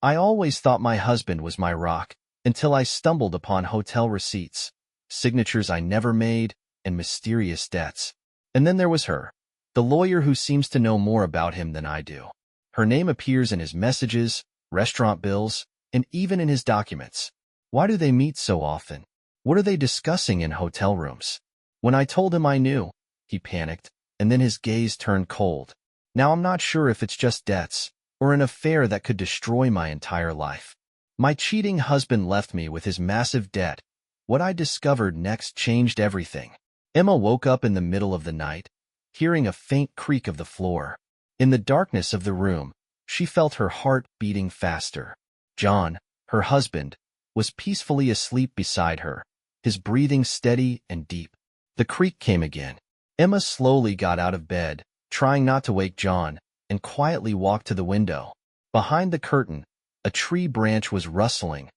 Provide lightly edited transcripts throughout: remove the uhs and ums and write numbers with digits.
I always thought my husband was my rock, until I stumbled upon hotel receipts, signatures I never made, and mysterious debts. And then there was her, the lawyer who seems to know more about him than I do. Her name appears in his messages, restaurant bills, and even in his documents. Why do they meet so often? What are they discussing in hotel rooms? When I told him I knew, he panicked, and then his gaze turned cold. Now I'm not sure if it's just debts, or an affair that could destroy my entire life. My cheating husband left me with his massive debt. What I discovered next changed everything. Emma woke up in the middle of the night, hearing a faint creak of the floor. In the darkness of the room, she felt her heart beating faster. John, her husband, was peacefully asleep beside her, his breathing steady and deep. The creak came again. Emma slowly got out of bed, trying not to wake John, and quietly walked to the window. Behind the curtain, a tree branch was rustling,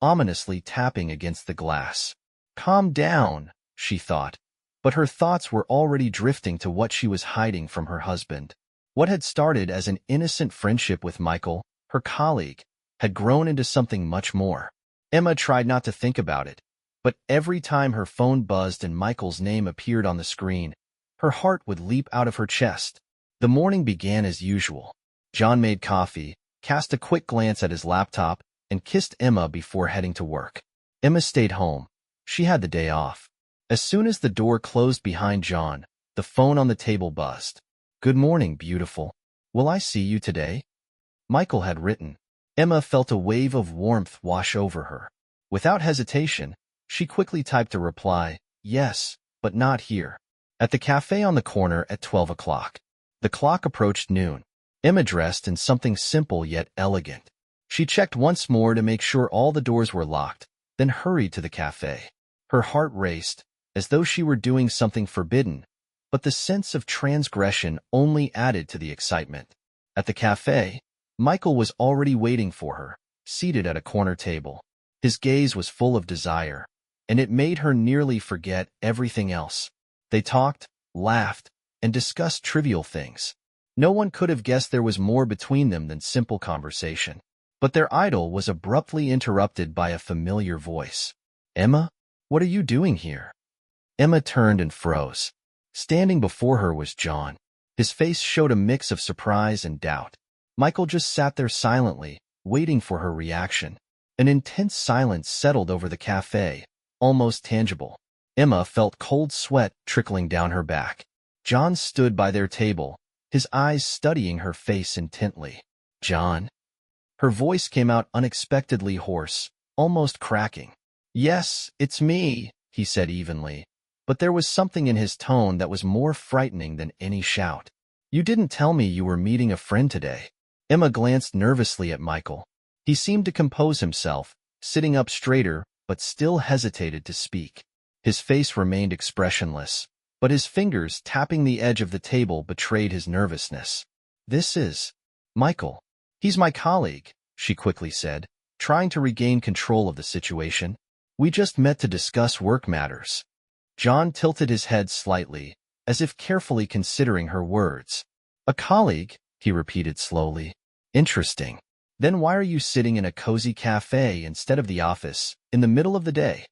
ominously tapping against the glass. Calm down, she thought, but her thoughts were already drifting to what she was hiding from her husband. What had started as an innocent friendship with Michael, her colleague, had grown into something much more. Emma tried not to think about it, but every time her phone buzzed and Michael's name appeared on the screen, her heart would leap out of her chest. The morning began as usual. John made coffee, cast a quick glance at his laptop, and kissed Emma before heading to work. Emma stayed home. She had the day off. As soon as the door closed behind John, the phone on the table buzzed. "Good morning, beautiful. Will I see you today?" Michael had written. Emma felt a wave of warmth wash over her. Without hesitation, she quickly typed a reply, "Yes, but not here." At the cafe on the corner at 12 o'clock. The clock approached noon. Emma dressed in something simple yet elegant. She checked once more to make sure all the doors were locked, then hurried to the cafe. Her heart raced, as though she were doing something forbidden, but the sense of transgression only added to the excitement. At the cafe, Michael was already waiting for her, seated at a corner table. His gaze was full of desire, and it made her nearly forget everything else. They talked, laughed, and discussed trivial things. No one could have guessed there was more between them than simple conversation. But their idyll was abruptly interrupted by a familiar voice. "Emma, what are you doing here?" Emma turned and froze. Standing before her was John. His face showed a mix of surprise and doubt. Michael just sat there silently, waiting for her reaction. An intense silence settled over the cafe, almost tangible. Emma felt cold sweat trickling down her back. John stood by their table, his eyes studying her face intently. "John?" Her voice came out unexpectedly hoarse, almost cracking. "Yes, it's me," he said evenly, but there was something in his tone that was more frightening than any shout. "You didn't tell me you were meeting a friend today." Emma glanced nervously at Michael. He seemed to compose himself, sitting up straighter, but still hesitated to speak. His face remained expressionless, but his fingers tapping the edge of the table betrayed his nervousness. "This is Michael. He's my colleague," she quickly said, trying to regain control of the situation. "We just met to discuss work matters." John tilted his head slightly, as if carefully considering her words. "A colleague," he repeated slowly. "Interesting. Then why are you sitting in a cozy cafe instead of the office, in the middle of the day?"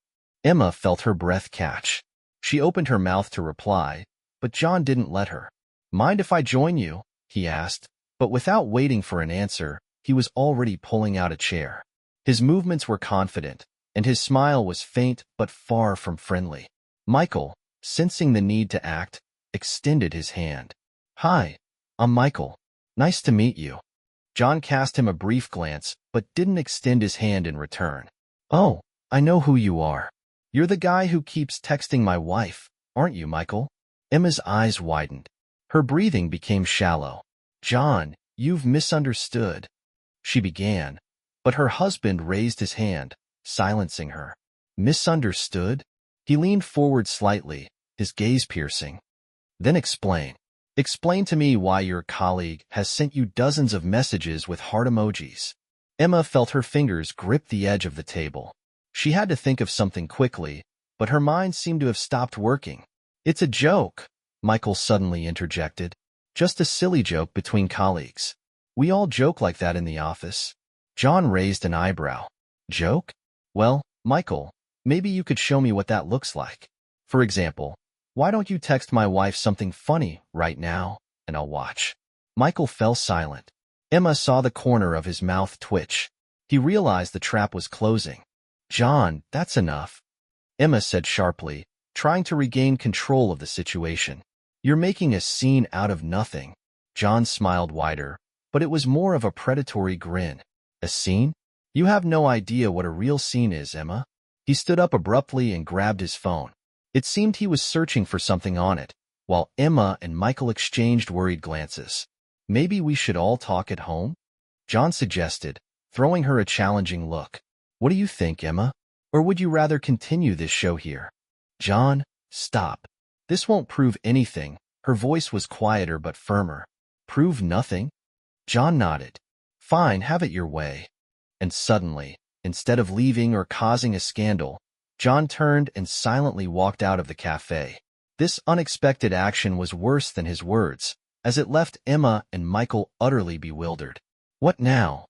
Emma felt her breath catch. She opened her mouth to reply, but John didn't let her. "Mind if I join you?" he asked, but without waiting for an answer, he was already pulling out a chair. His movements were confident, and his smile was faint but far from friendly. Michael, sensing the need to act, extended his hand. "Hi, I'm Michael. Nice to meet you." John cast him a brief glance, but didn't extend his hand in return. "Oh, I know who you are. You're the guy who keeps texting my wife, aren't you, Michael?" Emma's eyes widened. Her breathing became shallow. "John, you've misunderstood," she began, but her husband raised his hand, silencing her. "Misunderstood?" He leaned forward slightly, his gaze piercing. "Then explain. Explain to me why your colleague has sent you dozens of messages with heart emojis." Emma felt her fingers grip the edge of the table. She had to think of something quickly, but her mind seemed to have stopped working. "It's a joke," Michael suddenly interjected. "Just a silly joke between colleagues. We all joke like that in the office." John raised an eyebrow. Joke? Well, Michael, maybe you could show me what that looks like. For example, why don't you text my wife something funny right now, and I'll watch. Michael fell silent. Emma saw the corner of his mouth twitch. He realized the trap was closing. John, that's enough, Emma said sharply, trying to regain control of the situation. You're making a scene out of nothing. John smiled wider, but it was more of a predatory grin. A scene? You have no idea what a real scene is, Emma. He stood up abruptly and grabbed his phone. It seemed he was searching for something on it, while Emma and Michael exchanged worried glances. Maybe we should all talk at home? John suggested, throwing her a challenging look. What do you think, Emma? Or would you rather continue this show here? John, stop. This won't prove anything. Her voice was quieter but firmer. Prove nothing? John nodded. Fine, have it your way. And suddenly, instead of leaving or causing a scandal, John turned and silently walked out of the cafe. This unexpected action was worse than his words, as it left Emma and Michael utterly bewildered. What now?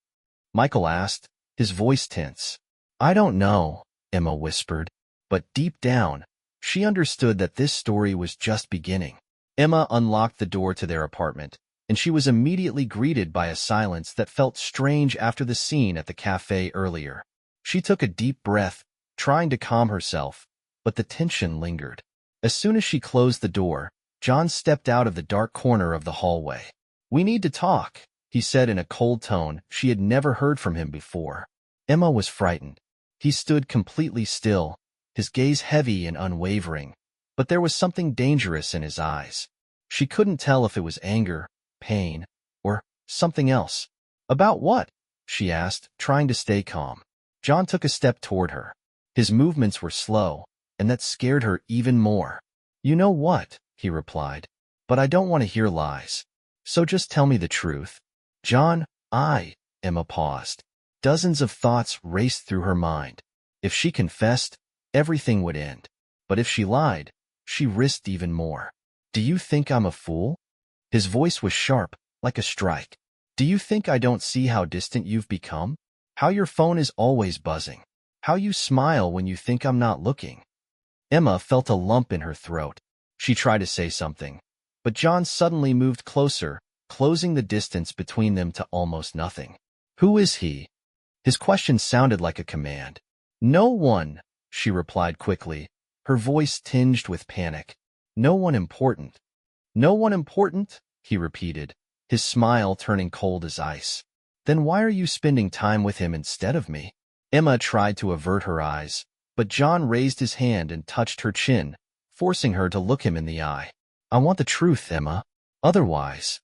Michael asked, his voice tense. I don't know, Emma whispered, but deep down, she understood that this story was just beginning. Emma unlocked the door to their apartment, and she was immediately greeted by a silence that felt strange after the scene at the cafe earlier. She took a deep breath, trying to calm herself, but the tension lingered. As soon as she closed the door, John stepped out of the dark corner of the hallway. We need to talk, he said in a cold tone she had never heard from him before. Emma was frightened. He stood completely still, his gaze heavy and unwavering, but there was something dangerous in his eyes. She couldn't tell if it was anger, pain, or something else. About what? She asked, trying to stay calm. John took a step toward her. His movements were slow, and that scared her even more. You know what? He replied. But I don't want to hear lies. So just tell me the truth. John, Emma paused. Dozens of thoughts raced through her mind. If she confessed, everything would end. But if she lied, she risked even more. Do you think I'm a fool? His voice was sharp, like a strike. Do you think I don't see how distant you've become? How your phone is always buzzing? How you smile when you think I'm not looking? Emma felt a lump in her throat. She tried to say something, but John suddenly moved closer, closing the distance between them to almost nothing. Who is he? His question sounded like a command. No one, she replied quickly, her voice tinged with panic. No one important. No one important, he repeated, his smile turning cold as ice. Then why are you spending time with him instead of me? Emma tried to avert her eyes, but John raised his hand and touched her chin, forcing her to look him in the eye. I want the truth, Emma. Otherwise.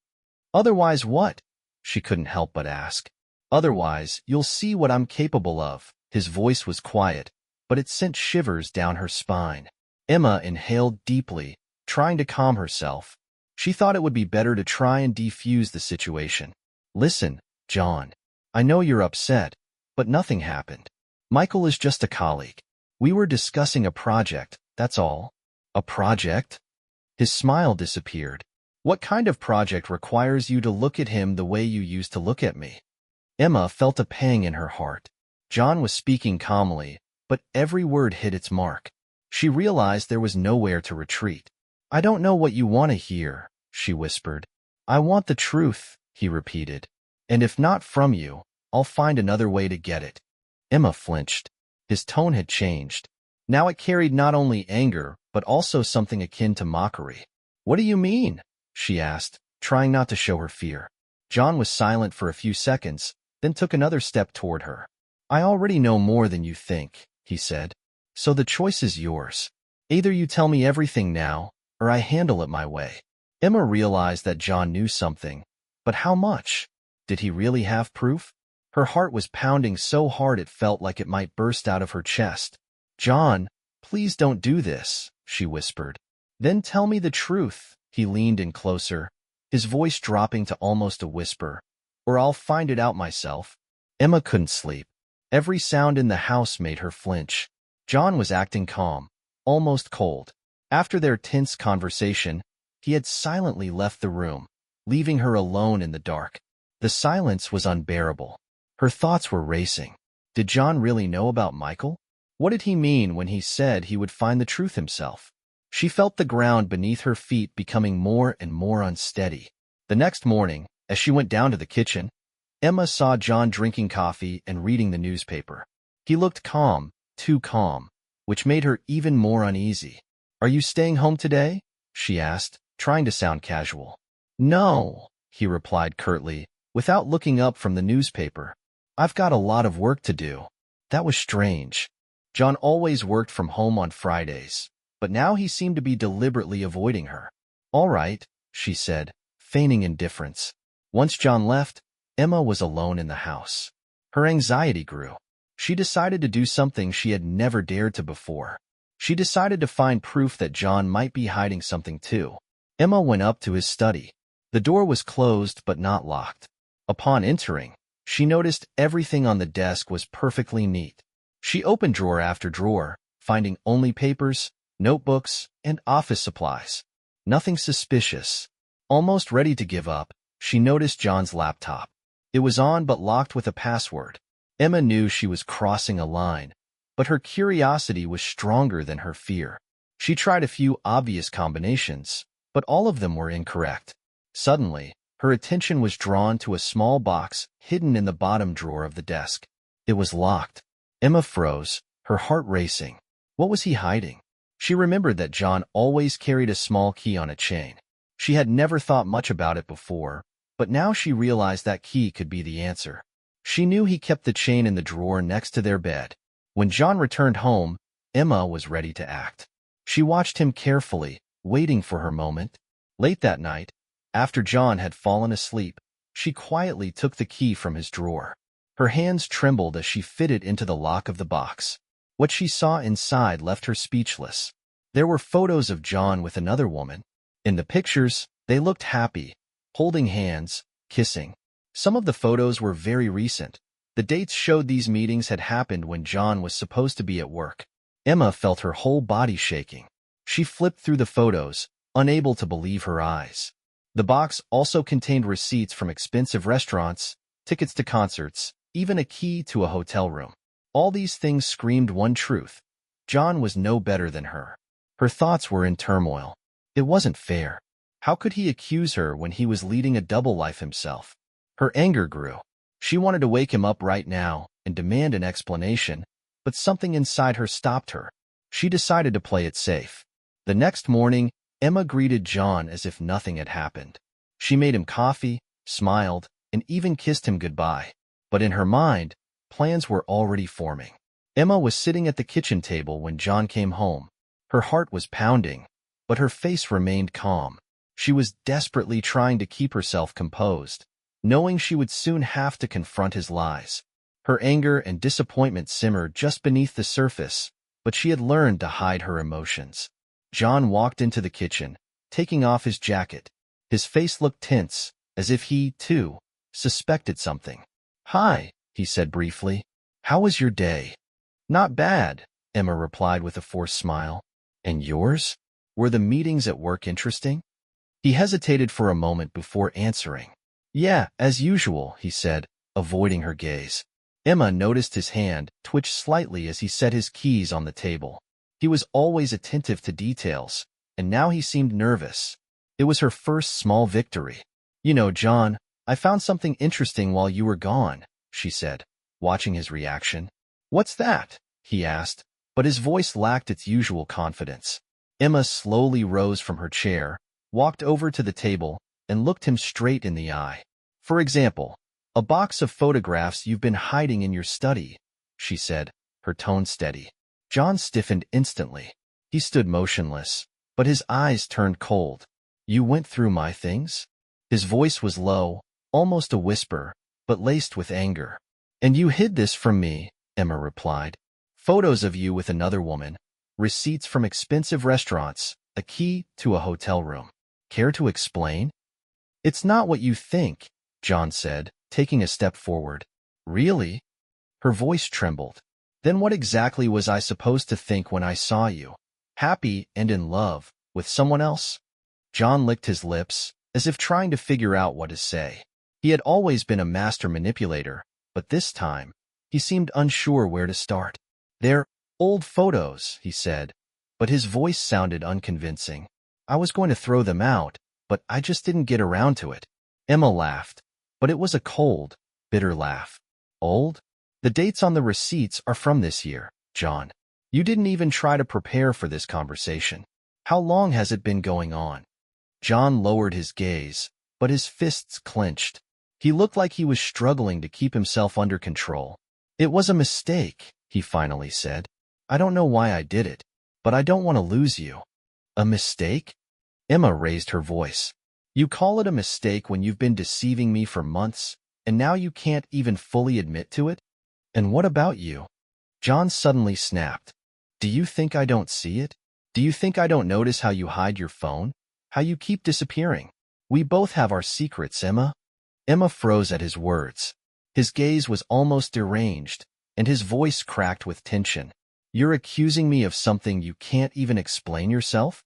Otherwise what? She couldn't help but ask. Otherwise, you'll see what I'm capable of. His voice was quiet, but it sent shivers down her spine. Emma inhaled deeply, trying to calm herself. She thought it would be better to try and defuse the situation. Listen, John. I know you're upset, but nothing happened. Michael is just a colleague. We were discussing a project, that's all. A project? His smile disappeared. What kind of project requires you to look at him the way you used to look at me? Emma felt a pang in her heart. John was speaking calmly, but every word hit its mark. She realized there was nowhere to retreat. I don't know what you want to hear, she whispered. I want the truth, he repeated. And if not from you, I'll find another way to get it. Emma flinched. His tone had changed. Now it carried not only anger, but also something akin to mockery. What do you mean? She asked, trying not to show her fear. John was silent for a few seconds, then took another step toward her. I already know more than you think, he said. So the choice is yours. Either you tell me everything now, or I handle it my way. Emma realized that John knew something, but how much? Did he really have proof? Her heart was pounding so hard it felt like it might burst out of her chest. John, please don't do this, she whispered. Then tell me the truth. He leaned in closer, his voice dropping to almost a whisper. Or I'll find it out myself. Emma couldn't sleep. Every sound in the house made her flinch. John was acting calm, almost cold. After their tense conversation, he had silently left the room, leaving her alone in the dark. The silence was unbearable. Her thoughts were racing. Did John really know about Michael? What did he mean when he said he would find the truth himself? She felt the ground beneath her feet becoming more and more unsteady. The next morning, as she went down to the kitchen, Emma saw John drinking coffee and reading the newspaper. He looked calm, too calm, which made her even more uneasy. "Are you staying home today?" she asked, trying to sound casual. "No," he replied curtly, without looking up from the newspaper. "I've got a lot of work to do." That was strange. John always worked from home on Fridays, but now he seemed to be deliberately avoiding her. "All right," she said, feigning indifference. Once John left, Emma was alone in the house. Her anxiety grew. She decided to do something she had never dared to before. She decided to find proof that John might be hiding something too. Emma went up to his study. The door was closed but not locked. Upon entering, she noticed everything on the desk was perfectly neat. She opened drawer after drawer, finding only papers, notebooks, and office supplies. Nothing suspicious. Almost ready to give up, she noticed John's laptop. It was on but locked with a password. Emma knew she was crossing a line, but her curiosity was stronger than her fear. She tried a few obvious combinations, but all of them were incorrect. Suddenly, her attention was drawn to a small box hidden in the bottom drawer of the desk. It was locked. Emma froze, her heart racing. What was he hiding? She remembered that John always carried a small key on a chain. She had never thought much about it before, but now she realized that key could be the answer. She knew he kept the chain in the drawer next to their bed. When John returned home, Emma was ready to act. She watched him carefully, waiting for her moment. Late that night, after John had fallen asleep, she quietly took the key from his drawer. Her hands trembled as she fitted into the lock of the box. What she saw inside left her speechless. There were photos of John with another woman. In the pictures, they looked happy, holding hands, kissing. Some of the photos were very recent. The dates showed these meetings had happened when John was supposed to be at work. Emma felt her whole body shaking. She flipped through the photos, unable to believe her eyes. The box also contained receipts from expensive restaurants, tickets to concerts, even a key to a hotel room. All these things screamed one truth. John was no better than her. Her thoughts were in turmoil. It wasn't fair. How could he accuse her when he was leading a double life himself? Her anger grew. She wanted to wake him up right now and demand an explanation, but something inside her stopped her. She decided to play it safe. The next morning, Emma greeted John as if nothing had happened. She made him coffee, smiled, and even kissed him goodbye. But in her mind, plans were already forming. Emma was sitting at the kitchen table when John came home. Her heart was pounding, but her face remained calm. She was desperately trying to keep herself composed, knowing she would soon have to confront his lies. Her anger and disappointment simmered just beneath the surface, but she had learned to hide her emotions. John walked into the kitchen, taking off his jacket. His face looked tense, as if he, too, suspected something. "Hi," he said briefly. "How was your day?" "Not bad," Emma replied with a forced smile. "And yours? Were the meetings at work interesting?" He hesitated for a moment before answering. "Yeah, as usual," he said, avoiding her gaze. Emma noticed his hand twitch slightly as he set his keys on the table. He was always attentive to details, and now he seemed nervous. It was her first small victory. "You know, John, I found something interesting while you were gone," she said, watching his reaction. "What's that?" he asked, but his voice lacked its usual confidence. Emma slowly rose from her chair, walked over to the table, and looked him straight in the eye. "For example, a box of photographs you've been hiding in your study," she said, her tone steady. John stiffened instantly. He stood motionless, but his eyes turned cold. "You went through my things?" His voice was low, almost a whisper, but laced with anger. "And you hid this from me," Emma replied. "Photos of you with another woman, receipts from expensive restaurants, a key to a hotel room. Care to explain?" "It's not what you think," John said, taking a step forward. "Really?" Her voice trembled. "Then what exactly was I supposed to think when I saw you? Happy and in love with someone else?" John licked his lips, as if trying to figure out what to say. He had always been a master manipulator, but this time, he seemed unsure where to start. "They're old photos," he said, but his voice sounded unconvincing. "I was going to throw them out, but I just didn't get around to it." Emma laughed, but it was a cold, bitter laugh. "Old? The dates on the receipts are from this year, John. You didn't even try to prepare for this conversation. How long has it been going on?" John lowered his gaze, but his fists clenched. He looked like he was struggling to keep himself under control. "It was a mistake," he finally said. "I don't know why I did it, but I don't want to lose you." "A mistake?" Emma raised her voice. "You call it a mistake when you've been deceiving me for months, and now you can't even fully admit to it? And what about you?" John suddenly snapped. "Do you think I don't see it? Do you think I don't notice how you hide your phone? How you keep disappearing? We both have our secrets, Emma." Emma froze at his words. His gaze was almost deranged, and his voice cracked with tension. "You're accusing me of something you can't even explain yourself?"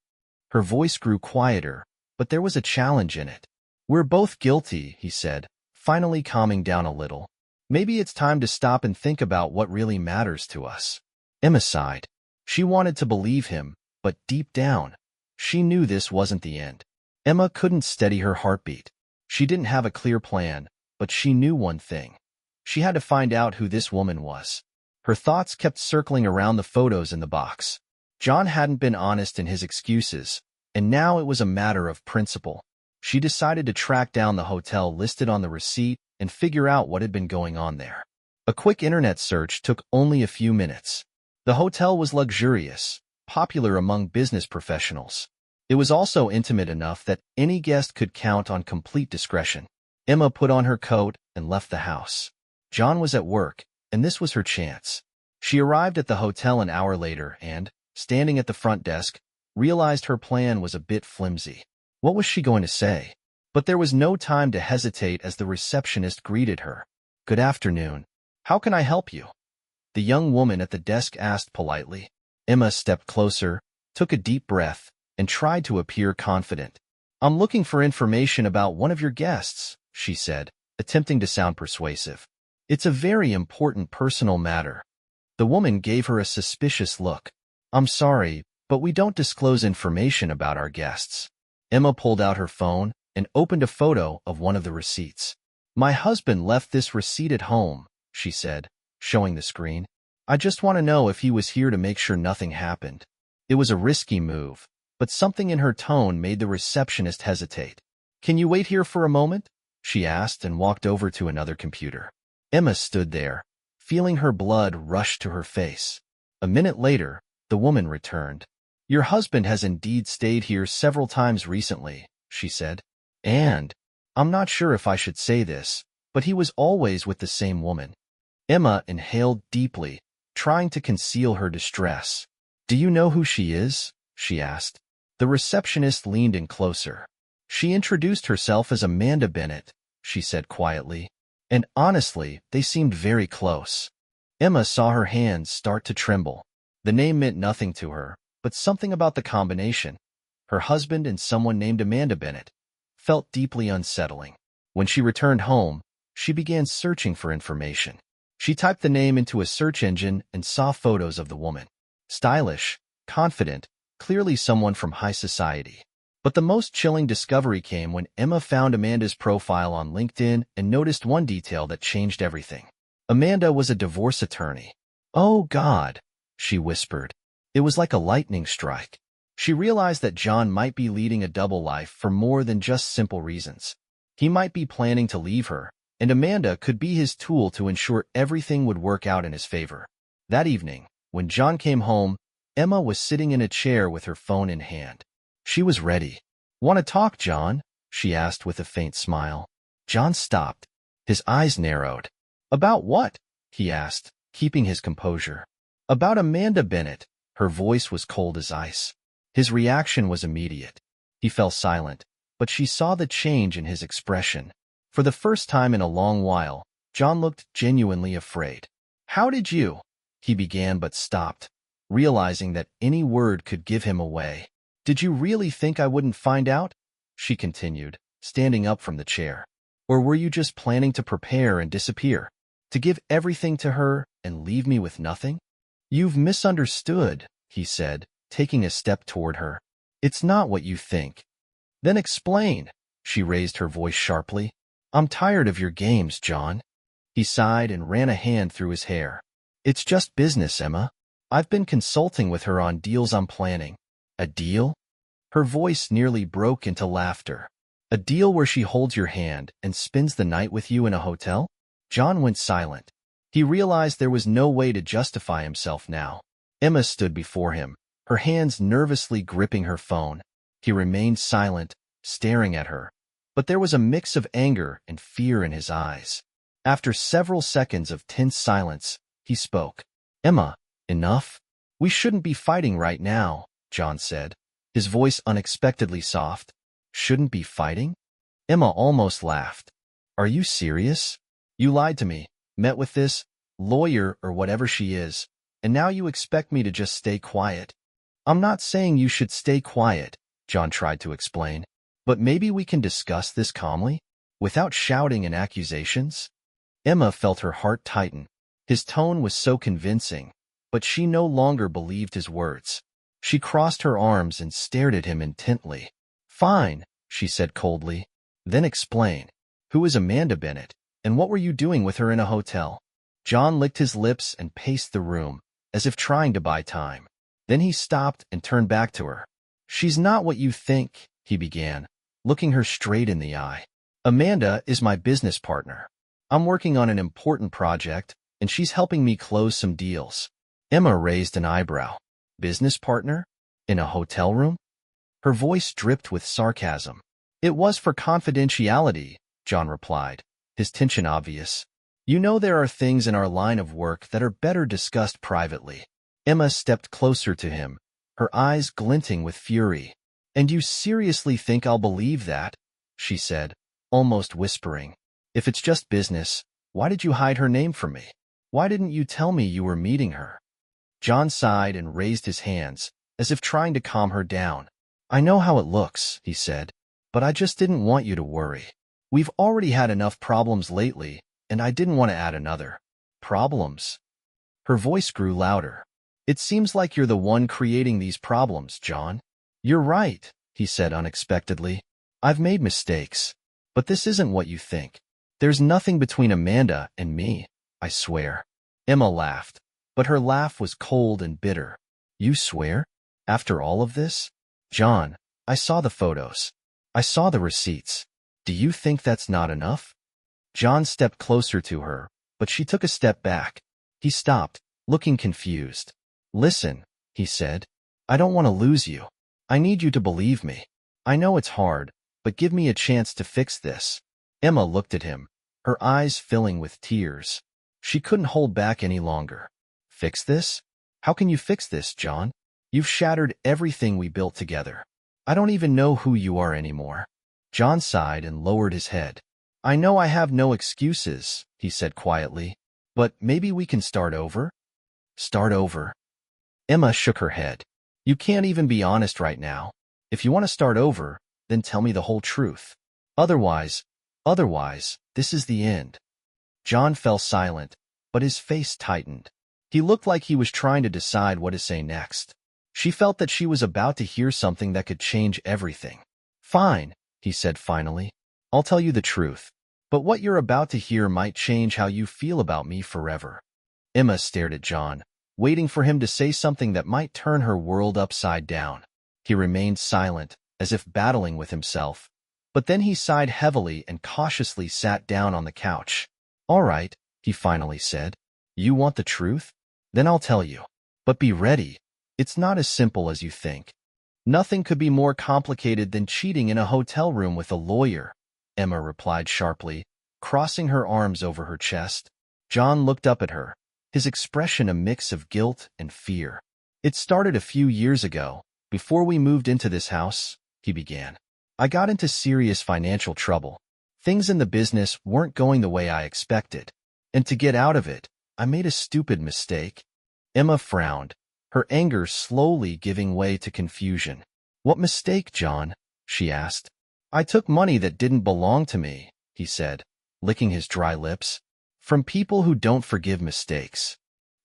Her voice grew quieter, but there was a challenge in it. "We're both guilty," he said, finally calming down a little. "Maybe it's time to stop and think about what really matters to us." Emma sighed. She wanted to believe him, but deep down, she knew this wasn't the end. Emma couldn't steady her heartbeat. She didn't have a clear plan, but she knew one thing. She had to find out who this woman was. Her thoughts kept circling around the photos in the box. John hadn't been honest in his excuses, and now it was a matter of principle. She decided to track down the hotel listed on the receipt and figure out what had been going on there. A quick internet search took only a few minutes. The hotel was luxurious, popular among business professionals. It was also intimate enough that any guest could count on complete discretion. Emma put on her coat and left the house. John was at work, and this was her chance. She arrived at the hotel an hour later and, standing at the front desk, realized her plan was a bit flimsy. What was she going to say? But there was no time to hesitate as the receptionist greeted her. "Good afternoon. How can I help you?" the young woman at the desk asked politely. Emma stepped closer, took a deep breath, and tried to appear confident. "I'm looking for information about one of your guests," she said, attempting to sound persuasive. "It's a very important personal matter." The woman gave her a suspicious look. "I'm sorry, but we don't disclose information about our guests." Emma pulled out her phone and opened a photo of one of the receipts. "My husband left this receipt at home," she said, showing the screen. "I just want to know if he was here to make sure nothing happened." It was a risky move, but something in her tone made the receptionist hesitate. "Can you wait here for a moment?" she asked and walked over to another computer. Emma stood there, feeling her blood rush to her face. A minute later, the woman returned. "Your husband has indeed stayed here several times recently," she said. "And, I'm not sure if I should say this, but he was always with the same woman." Emma inhaled deeply, trying to conceal her distress. "Do you know who she is?" she asked. The receptionist leaned in closer. "She introduced herself as Amanda Bennett," she said quietly. "And honestly, they seemed very close." Emma saw her hands start to tremble. The name meant nothing to her, but something about the combination, her husband and someone named Amanda Bennett, felt deeply unsettling. When she returned home, she began searching for information. She typed the name into a search engine and saw photos of the woman. Stylish, confident, clearly someone from high society. But the most chilling discovery came when Emma found Amanda's profile on LinkedIn and noticed one detail that changed everything. Amanda was a divorce attorney. "Oh, God," she whispered. It was like a lightning strike. She realized that John might be leading a double life for more than just simple reasons. He might be planning to leave her, and Amanda could be his tool to ensure everything would work out in his favor. That evening, when John came home, Emma was sitting in a chair with her phone in hand. She was ready. "Want to talk, John?" she asked with a faint smile. John stopped. His eyes narrowed. "About what?" he asked, keeping his composure. "About Amanda Bennett." Her voice was cold as ice. His reaction was immediate. He fell silent, but she saw the change in his expression. For the first time in a long while, John looked genuinely afraid. "How did you?" he began but stopped, realizing that any word could give him away. "Did you really think I wouldn't find out?" she continued, standing up from the chair. "Or were you just planning to prepare and disappear?" To give everything to her and leave me with nothing? You've misunderstood, he said, taking a step toward her. It's not what you think. Then explain. She raised her voice sharply. I'm tired of your games, John. He sighed and ran a hand through his hair. It's just business, Emma. I've been consulting with her on deals I'm planning. A deal? Her voice nearly broke into laughter. A deal where she holds your hand and spends the night with you in a hotel? John went silent. He realized there was no way to justify himself now. Emma stood before him, her hands nervously gripping her phone. He remained silent, staring at her. But there was a mix of anger and fear in his eyes. After several seconds of tense silence, he spoke. Emma, enough? We shouldn't be fighting right now, John said, his voice unexpectedly soft. Shouldn't be fighting? Emma almost laughed. Are you serious? You lied to me, met with this lawyer or whatever she is, and now you expect me to just stay quiet. I'm not saying you should stay quiet, John tried to explain, but maybe we can discuss this calmly, without shouting and accusations. Emma felt her heart tighten. His tone was so convincing, but she no longer believed his words. She crossed her arms and stared at him intently. Fine, she said coldly. Then explain. Who is Amanda Bennett, and what were you doing with her in a hotel? John licked his lips and paced the room, as if trying to buy time. Then he stopped and turned back to her. She's not what you think, he began, looking her straight in the eye. Amanda is my business partner. I'm working on an important project, and she's helping me close some deals. Emma raised an eyebrow. Business partner? In a hotel room? Her voice dripped with sarcasm. It was for confidentiality, John replied, his tension obvious. You know there are things in our line of work that are better discussed privately. Emma stepped closer to him, her eyes glinting with fury. And you seriously think I'll believe that? She said, almost whispering. If it's just business, why did you hide her name from me? Why didn't you tell me you were meeting her? John sighed and raised his hands, as if trying to calm her down. I know how it looks, he said, but I just didn't want you to worry. We've already had enough problems lately, and I didn't want to add another. Problems? Her voice grew louder. It seems like you're the one creating these problems, John. You're right, he said unexpectedly. I've made mistakes, but this isn't what you think. There's nothing between Amanda and me, I swear. Emma laughed, but her laugh was cold and bitter. You swear? After all of this? John, I saw the photos. I saw the receipts. Do you think that's not enough? John stepped closer to her, but she took a step back. He stopped, looking confused. Listen, he said. I don't want to lose you. I need you to believe me. I know it's hard, but give me a chance to fix this. Emma looked at him, her eyes filling with tears. She couldn't hold back any longer. Fix this? How can you fix this, John? You've shattered everything we built together. I don't even know who you are anymore. John sighed and lowered his head. I know I have no excuses, he said quietly, but maybe we can start over? Start over? Emma shook her head. You can't even be honest right now. If you want to start over, then tell me the whole truth. Otherwise, this is the end. John fell silent, but his face tightened. He looked like he was trying to decide what to say next. She felt that she was about to hear something that could change everything. Fine, he said finally. I'll tell you the truth. But what you're about to hear might change how you feel about me forever. Emma stared at John, waiting for him to say something that might turn her world upside down. He remained silent, as if battling with himself. But then he sighed heavily and cautiously sat down on the couch. All right, he finally said. You want the truth? Then I'll tell you. But be ready. It's not as simple as you think. Nothing could be more complicated than cheating in a hotel room with a lawyer, Emma replied sharply, crossing her arms over her chest. John looked up at her, his expression a mix of guilt and fear. It started a few years ago. Before we moved into this house, he began. I got into serious financial trouble. Things in the business weren't going the way I expected. And to get out of it, I made a stupid mistake. Emma frowned, her anger slowly giving way to confusion. What mistake, John? She asked. I took money that didn't belong to me, he said, licking his dry lips. From people who don't forgive mistakes.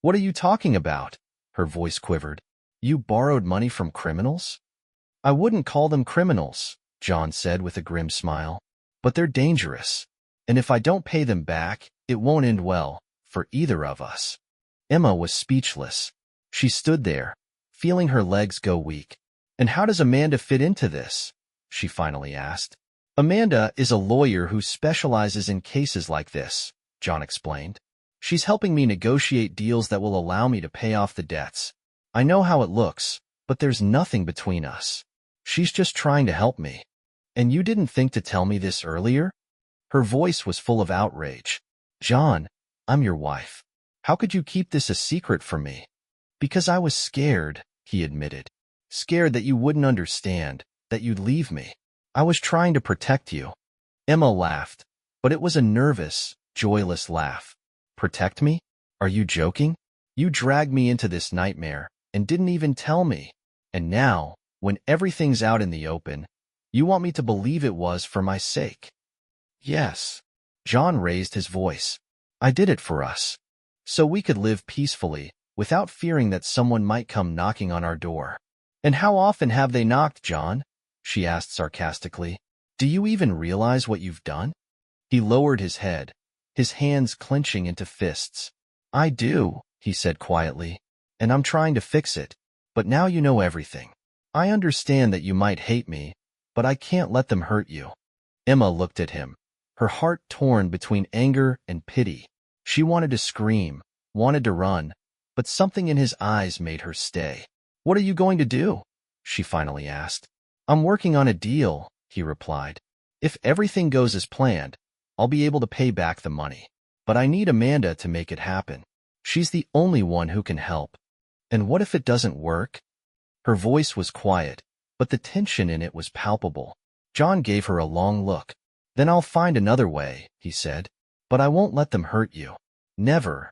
What are you talking about? Her voice quivered. You borrowed money from criminals? I wouldn't call them criminals, John said with a grim smile. But they're dangerous. And if I don't pay them back, it won't end well, for either of us. Emma was speechless. She stood there, feeling her legs go weak. And how does Amanda fit into this? She finally asked. Amanda is a lawyer who specializes in cases like this, John explained. She's helping me negotiate deals that will allow me to pay off the debts. I know how it looks, but there's nothing between us. She's just trying to help me. And you didn't think to tell me this earlier? Her voice was full of outrage. John, I'm your wife. How could you keep this a secret from me? Because I was scared, he admitted. Scared that you wouldn't understand, that you'd leave me. I was trying to protect you. Emma laughed, but it was a nervous, joyless laugh. Protect me? Are you joking? You dragged me into this nightmare and didn't even tell me. And now, when everything's out in the open, you want me to believe it was for my sake. Yes. John raised his voice. I did it for us. So we could live peacefully, without fearing that someone might come knocking on our door. And how often have they knocked, John? She asked sarcastically. Do you even realize what you've done? He lowered his head, his hands clenching into fists. I do, he said quietly, and I'm trying to fix it. But now you know everything. I understand that you might hate me, but I can't let them hurt you. Emma looked at him, her heart torn between anger and pity. She wanted to scream, wanted to run, but something in his eyes made her stay. What are you going to do? She finally asked. I'm working on a deal, he replied. If everything goes as planned, I'll be able to pay back the money. But I need Amanda to make it happen. She's the only one who can help. And what if it doesn't work? Her voice was quiet, but the tension in it was palpable. John gave her a long look. Then I'll find another way, he said. But I won't let them hurt you. Never.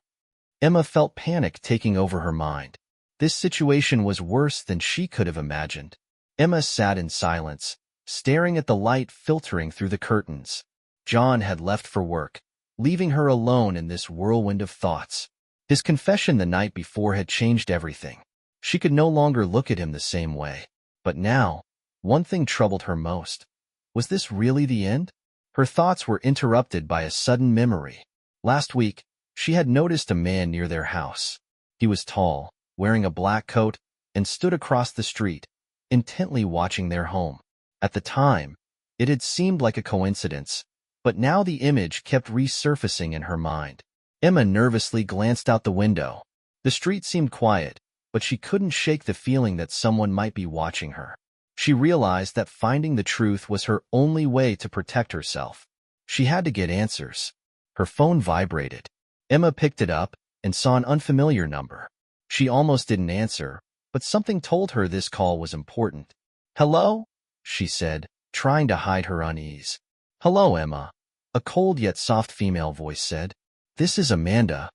Emma felt panic taking over her mind. This situation was worse than she could have imagined. Emma sat in silence, staring at the light filtering through the curtains. John had left for work, leaving her alone in this whirlwind of thoughts. His confession the night before had changed everything. She could no longer look at him the same way. But now, one thing troubled her most. Was this really the end? Her thoughts were interrupted by a sudden memory. Last week, she had noticed a man near their house. He was tall, wearing a black coat, and stood across the street, intently watching their home. At the time, it had seemed like a coincidence, but now the image kept resurfacing in her mind. Emma nervously glanced out the window. The street seemed quiet, but she couldn't shake the feeling that someone might be watching her. She realized that finding the truth was her only way to protect herself. She had to get answers. Her phone vibrated. Emma picked it up and saw an unfamiliar number. She almost didn't answer, but something told her this call was important. Hello? She said, trying to hide her unease. Hello, Emma. A cold yet soft female voice said. This is Amanda.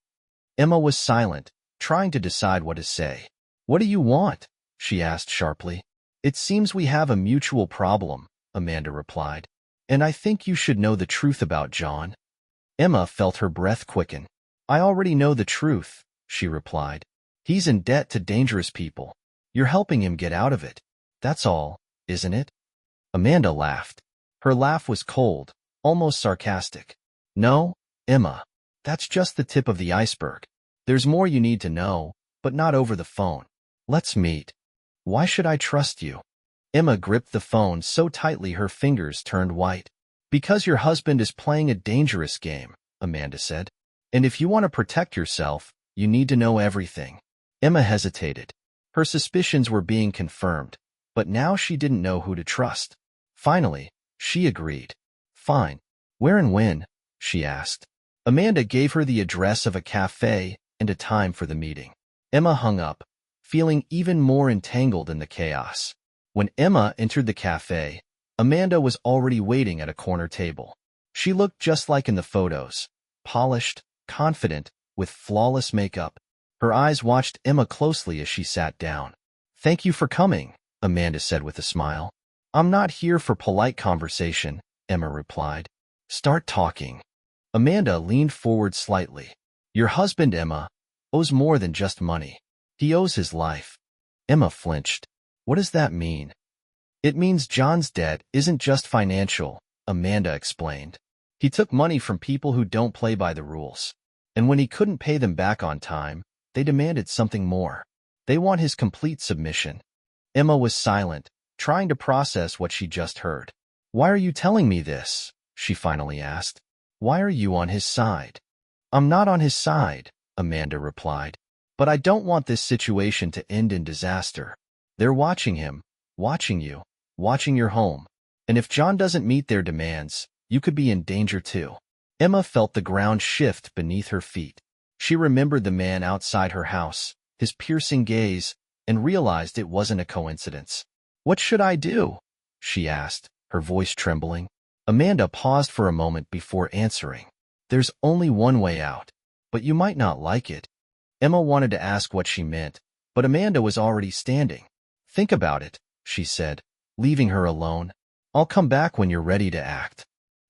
Emma was silent, trying to decide what to say. What do you want? She asked sharply. It seems we have a mutual problem, Amanda replied. And I think you should know the truth about John. Emma felt her breath quicken. I already know the truth, she replied. He's in debt to dangerous people. You're helping him get out of it. That's all, isn't it? Amanda laughed. Her laugh was cold, almost sarcastic. No, Emma. That's just the tip of the iceberg. There's more you need to know, but not over the phone. Let's meet. Why should I trust you? Emma gripped the phone so tightly her fingers turned white. Because your husband is playing a dangerous game, Amanda said. And if you want to protect yourself, you need to know everything. Emma hesitated. Her suspicions were being confirmed, but now she didn't know who to trust. Finally, she agreed. Fine. Where and when? She asked. Amanda gave her the address of a cafe and a time for the meeting. Emma hung up, feeling even more entangled in the chaos. When Emma entered the cafe, Amanda was already waiting at a corner table. She looked just like in the photos, polished, confident, with flawless makeup. Her eyes watched Emma closely as she sat down. Thank you for coming, Amanda said with a smile. I'm not here for polite conversation, Emma replied. Start talking. Amanda leaned forward slightly. Your husband, Emma, owes more than just money. He owes his life. Emma flinched. What does that mean? It means John's debt isn't just financial, Amanda explained. He took money from people who don't play by the rules. And when he couldn't pay them back on time, they demanded something more. They want his complete submission. Emma was silent, trying to process what she just heard. Why are you telling me this? She finally asked. Why are you on his side? I'm not on his side, Amanda replied. But I don't want this situation to end in disaster. They're watching him, watching you, watching your home. And if John doesn't meet their demands, you could be in danger too. Emma felt the ground shift beneath her feet. She remembered the man outside her house, his piercing gaze, and realized it wasn't a coincidence. What should I do? She asked, her voice trembling. Amanda paused for a moment before answering. There's only one way out, but you might not like it. Emma wanted to ask what she meant, but Amanda was already standing. Think about it, she said, leaving her alone. I'll come back when you're ready to act.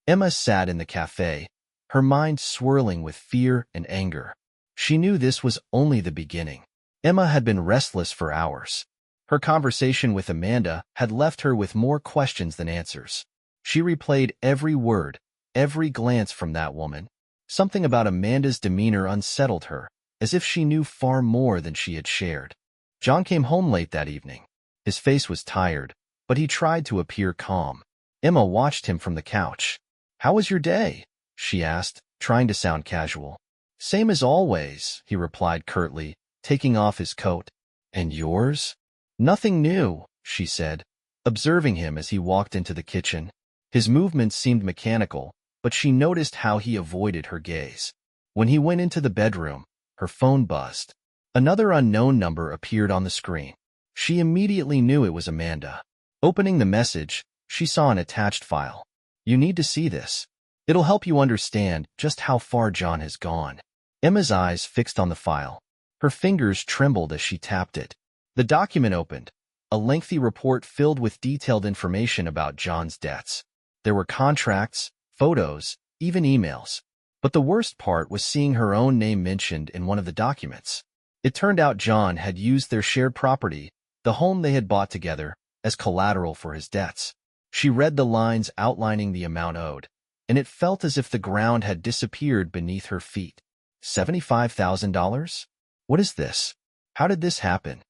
Emma sat in the cafe, her mind swirling with fear and anger. She knew this was only the beginning. Emma had been restless for hours. Her conversation with Amanda had left her with more questions than answers. She replayed every word, every glance from that woman. Something about Amanda's demeanor unsettled her, as if she knew far more than she had shared. John came home late that evening. His face was tired, but he tried to appear calm. Emma watched him from the couch. How was your day? She asked, trying to sound casual. Same as always, he replied curtly, taking off his coat. And yours? Nothing new, she said, observing him as he walked into the kitchen. His movements seemed mechanical, but she noticed how he avoided her gaze. When he went into the bedroom, her phone buzzed. Another unknown number appeared on the screen. She immediately knew it was Amanda. Opening the message, she saw an attached file. You need to see this. It'll help you understand just how far John has gone. Emma's eyes fixed on the file. Her fingers trembled as she tapped it. The document opened, a lengthy report filled with detailed information about John's debts. There were contracts, photos, even emails. But the worst part was seeing her own name mentioned in one of the documents. It turned out John had used their shared property, the home they had bought together, as collateral for his debts. She read the lines outlining the amount owed, and it felt as if the ground had disappeared beneath her feet. $75,000? What is this? How did this happen?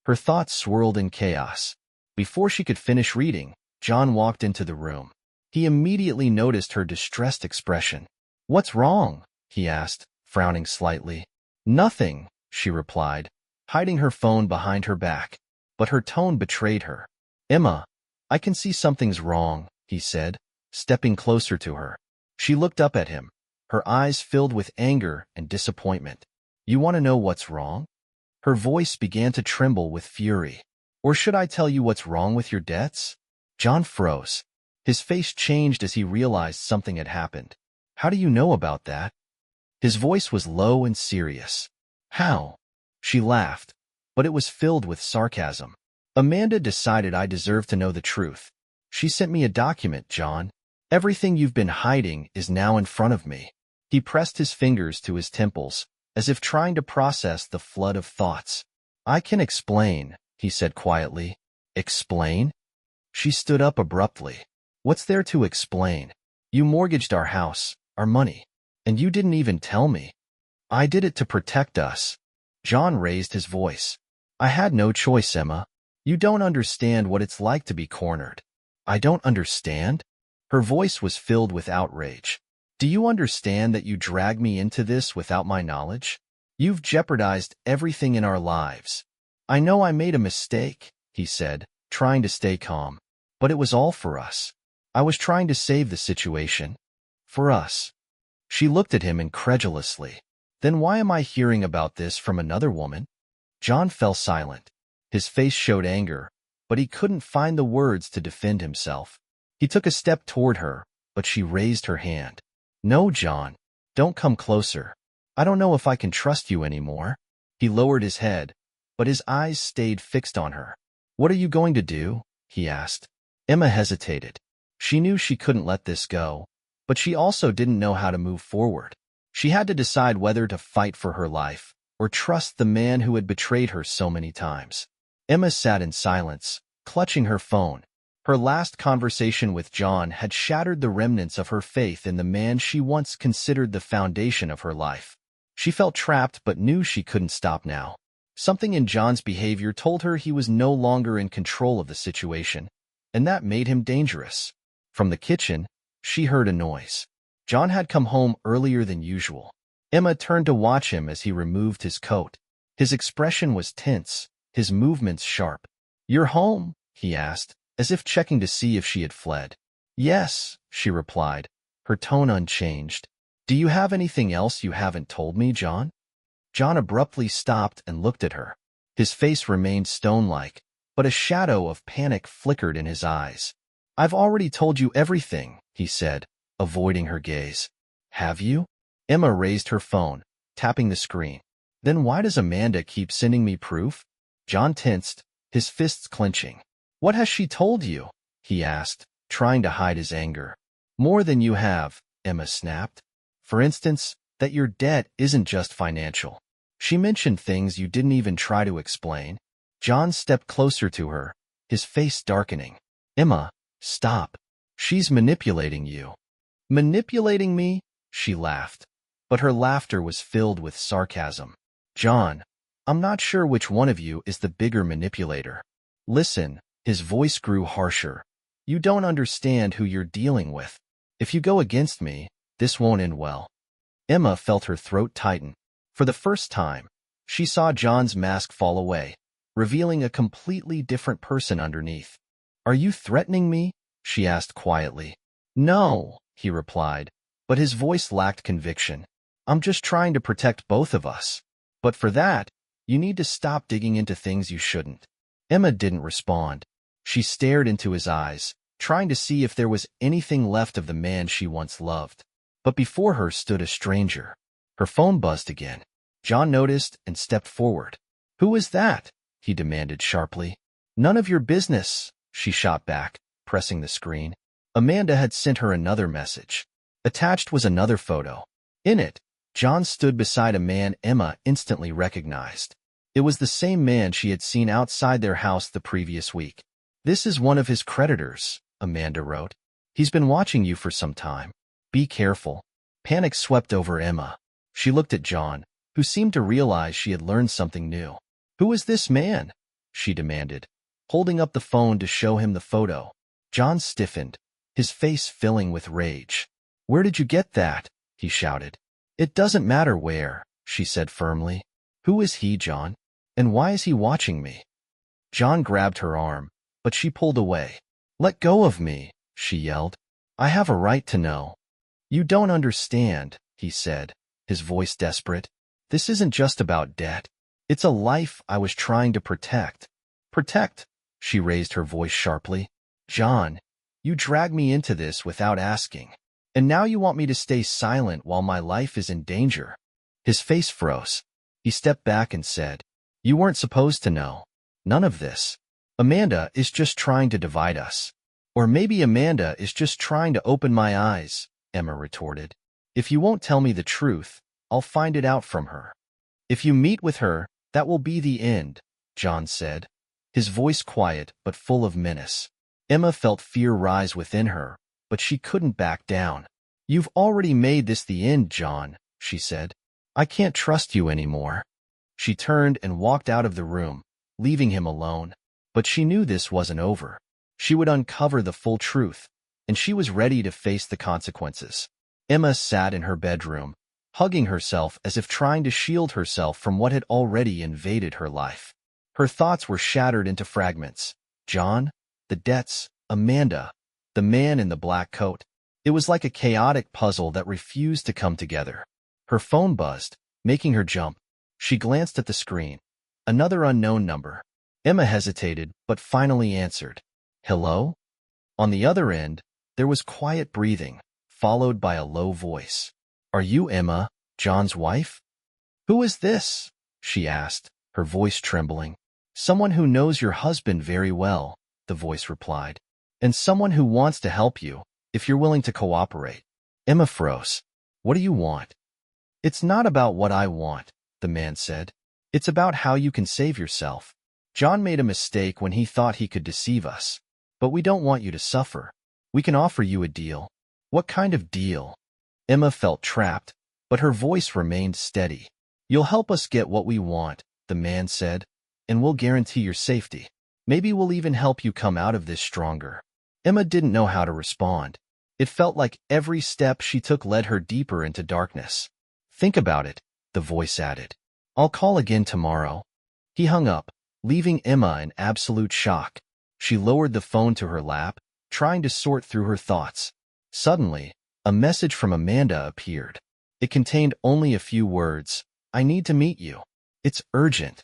Her thoughts swirled in chaos. Before she could finish reading, John walked into the room. He immediately noticed her distressed expression. What's wrong? He asked, frowning slightly. Nothing, she replied, hiding her phone behind her back. But her tone betrayed her. Emma, I can see something's wrong, he said, stepping closer to her. She looked up at him, her eyes filled with anger and disappointment. You want to know what's wrong? Her voice began to tremble with fury. Or should I tell you what's wrong with your debts? John froze. His face changed as he realized something had happened. How do you know about that? His voice was low and serious. How? She laughed, but it was filled with sarcasm. Amanda decided I deserved to know the truth. She sent me a document, John. Everything you've been hiding is now in front of me. He pressed his fingers to his temples, as if trying to process the flood of thoughts. I can explain, he said quietly. Explain? She stood up abruptly. What's there to explain? You mortgaged our house, our money, and you didn't even tell me. I did it to protect us. John raised his voice. I had no choice, Emma. You don't understand what it's like to be cornered. I don't understand? Her voice was filled with outrage. Do you understand that you dragged me into this without my knowledge? You've jeopardized everything in our lives. I know I made a mistake, he said, trying to stay calm. But it was all for us. I was trying to save the situation. For us. She looked at him incredulously. Then why am I hearing about this from another woman? John fell silent. His face showed anger, but he couldn't find the words to defend himself. He took a step toward her, but she raised her hand. No, John. Don't come closer. I don't know if I can trust you anymore. He lowered his head, but his eyes stayed fixed on her. What are you going to do? He asked. Emma hesitated. She knew she couldn't let this go, But she also didn't know how to move forward. She had to decide whether to fight for her life or trust the man who had betrayed her so many times. Emma sat in silence, clutching her phone. Her last conversation with John had shattered the remnants of her faith in the man she once considered the foundation of her life. She felt trapped but knew she couldn't stop now. Something in John's behavior told her he was no longer in control of the situation, and that made him dangerous. From the kitchen, she heard a noise. John had come home earlier than usual. Emma turned to watch him as he removed his coat. His expression was tense, his movements sharp. "You're home?" he asked, as if checking to see if she had fled. "Yes," she replied, her tone unchanged. "Do you have anything else you haven't told me, John?" John abruptly stopped and looked at her. His face remained stone-like, but a shadow of panic flickered in his eyes. "I've already told you everything," he said, avoiding her gaze. "Have you?" Emma raised her phone, tapping the screen. "Then why does Amanda keep sending me proof?" John tensed, his fists clenching. "What has she told you?" he asked, trying to hide his anger. "More than you have," Emma snapped. "For instance, that your debt isn't just financial. She mentioned things you didn't even try to explain." John stepped closer to her, his face darkening. "Emma, stop. She's manipulating you." "Manipulating me?" she laughed, but her laughter was filled with sarcasm. "John, I'm not sure which one of you is the bigger manipulator. Listen," his voice grew harsher. "You don't understand who you're dealing with. If you go against me, this won't end well." Emma felt her throat tighten. For the first time, she saw John's mask fall away, revealing a completely different person underneath. "Are you threatening me?" she asked quietly. "No," he replied, but his voice lacked conviction. "I'm just trying to protect both of us. But for that, you need to stop digging into things you shouldn't." Emma didn't respond. She stared into his eyes, trying to see if there was anything left of the man she once loved. But before her stood a stranger. Her phone buzzed again. John noticed and stepped forward. "Who is that?" he demanded sharply. "None of your business," she shot back, pressing the screen. Amanda had sent her another message. Attached was another photo. In it, John stood beside a man Emma instantly recognized. It was the same man she had seen outside their house the previous week. "This is one of his creditors," Amanda wrote. "He's been watching you for some time. Be careful." Panic swept over Emma. She looked at John, who seemed to realize she had learned something new. "Who is this man?" she demanded, holding up the phone to show him the photo. John stiffened, his face filling with rage. "Where did you get that?" he shouted. "It doesn't matter where," she said firmly. "Who is he, John? And why is he watching me?" John grabbed her arm, but she pulled away. "Let go of me," she yelled. "I have a right to know." "You don't understand," he said, his voice desperate. "This isn't just about debt. It's a life I was trying to protect." "Protect?" She raised her voice sharply. "John, you dragged me into this without asking. And now you want me to stay silent while my life is in danger." His face froze. He stepped back and said, "You weren't supposed to know. None of this. Amanda is just trying to divide us. Or maybe Amanda is just trying to open my eyes," Emma retorted. "If you won't tell me the truth, I'll find it out from her." "If you meet with her, that will be the end," John said, his voice quiet but full of menace. Emma felt fear rise within her, but she couldn't back down. "You've already made this the end, John," she said. "I can't trust you anymore." She turned and walked out of the room, leaving him alone. But she knew this wasn't over. She would uncover the full truth, and she was ready to face the consequences. Emma sat in her bedroom, hugging herself as if trying to shield herself from what had already invaded her life. Her thoughts were shattered into fragments. John, the debts, Amanda, the man in the black coat. It was like a chaotic puzzle that refused to come together. Her phone buzzed, making her jump. She glanced at the screen. Another unknown number. Emma hesitated, but finally answered. "Hello?" On the other end, there was quiet breathing, followed by a low voice. "Are you Emma, John's wife?" "Who is this?" she asked, her voice trembling. "Someone who knows your husband very well," the voice replied. "And someone who wants to help you, if you're willing to cooperate." Emma froze. What do you want? It's not about what I want, the man said. It's about how you can save yourself. John made a mistake when he thought he could deceive us. But we don't want you to suffer. We can offer you a deal. What kind of deal? Emma felt trapped, but her voice remained steady. You'll help us get what we want, the man said, and we'll guarantee your safety. Maybe we'll even help you come out of this stronger. Emma didn't know how to respond. It felt like every step she took led her deeper into darkness. Think about it, the voice added. I'll call again tomorrow. He hung up, leaving Emma in absolute shock. She lowered the phone to her lap, trying to sort through her thoughts. Suddenly, a message from Amanda appeared. It contained only a few words. I need to meet you. It's urgent.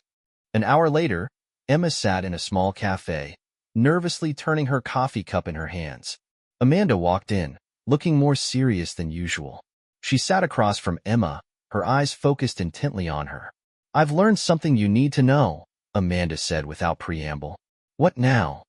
An hour later, Emma sat in a small cafe, nervously turning her coffee cup in her hands. Amanda walked in, looking more serious than usual. She sat across from Emma, her eyes focused intently on her. I've learned something you need to know, Amanda said without preamble. What now?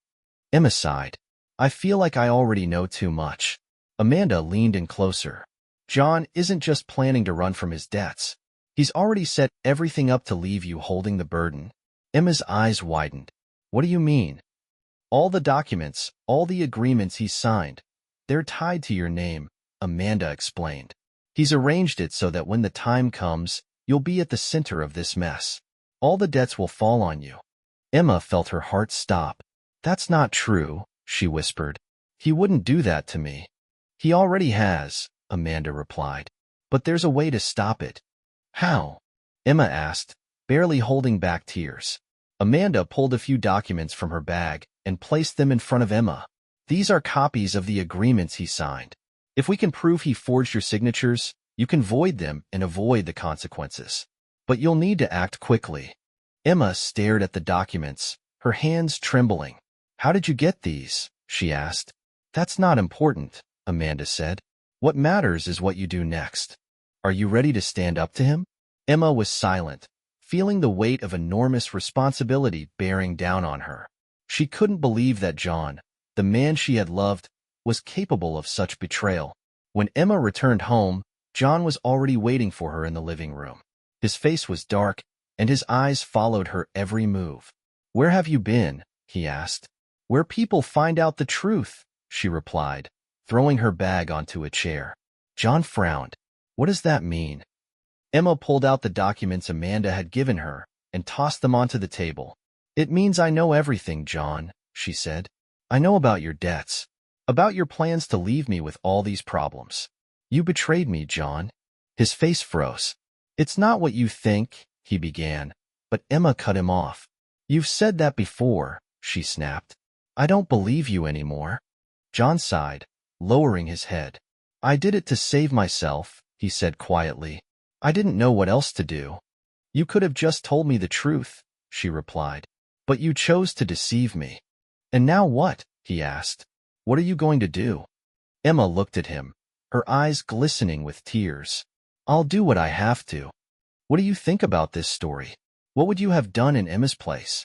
Emma sighed. I feel like I already know too much. Amanda leaned in closer. John isn't just planning to run from his debts. He's already set everything up to leave you holding the burden. Emma's eyes widened. What do you mean? All the documents, all the agreements he's signed, they're tied to your name, Amanda explained. He's arranged it so that when the time comes, you'll be at the center of this mess. All the debts will fall on you. Emma felt her heart stop. That's not true, she whispered. He wouldn't do that to me. He already has, Amanda replied. But there's a way to stop it. How? Emma asked, barely holding back tears. Amanda pulled a few documents from her bag and placed them in front of Emma. These are copies of the agreements he signed. If we can prove he forged your signatures, you can void them and avoid the consequences. But you'll need to act quickly. Emma stared at the documents, her hands trembling. How did you get these? She asked. That's not important, Amanda said. What matters is what you do next. Are you ready to stand up to him? Emma was silent, feeling the weight of enormous responsibility bearing down on her. She couldn't believe that John, the man she had loved, was capable of such betrayal. When Emma returned home, John was already waiting for her in the living room. His face was dark, and his eyes followed her every move. Where have you been? He asked. Where people find out the truth, she replied, throwing her bag onto a chair. John frowned. What does that mean? Emma pulled out the documents Amanda had given her and tossed them onto the table. It means I know everything, John, she said. I know about your debts, about your plans to leave me with all these problems. You betrayed me, John. His face froze. It's not what you think, he began, but Emma cut him off. You've said that before, she snapped. I don't believe you anymore. John sighed, lowering his head. I did it to save myself, he said quietly. I didn't know what else to do. You could have just told me the truth, she replied. But you chose to deceive me. And now what? He asked. What are you going to do? Emma looked at him, her eyes glistening with tears. I'll do what I have to. What do you think about this story? What would you have done in Emma's place?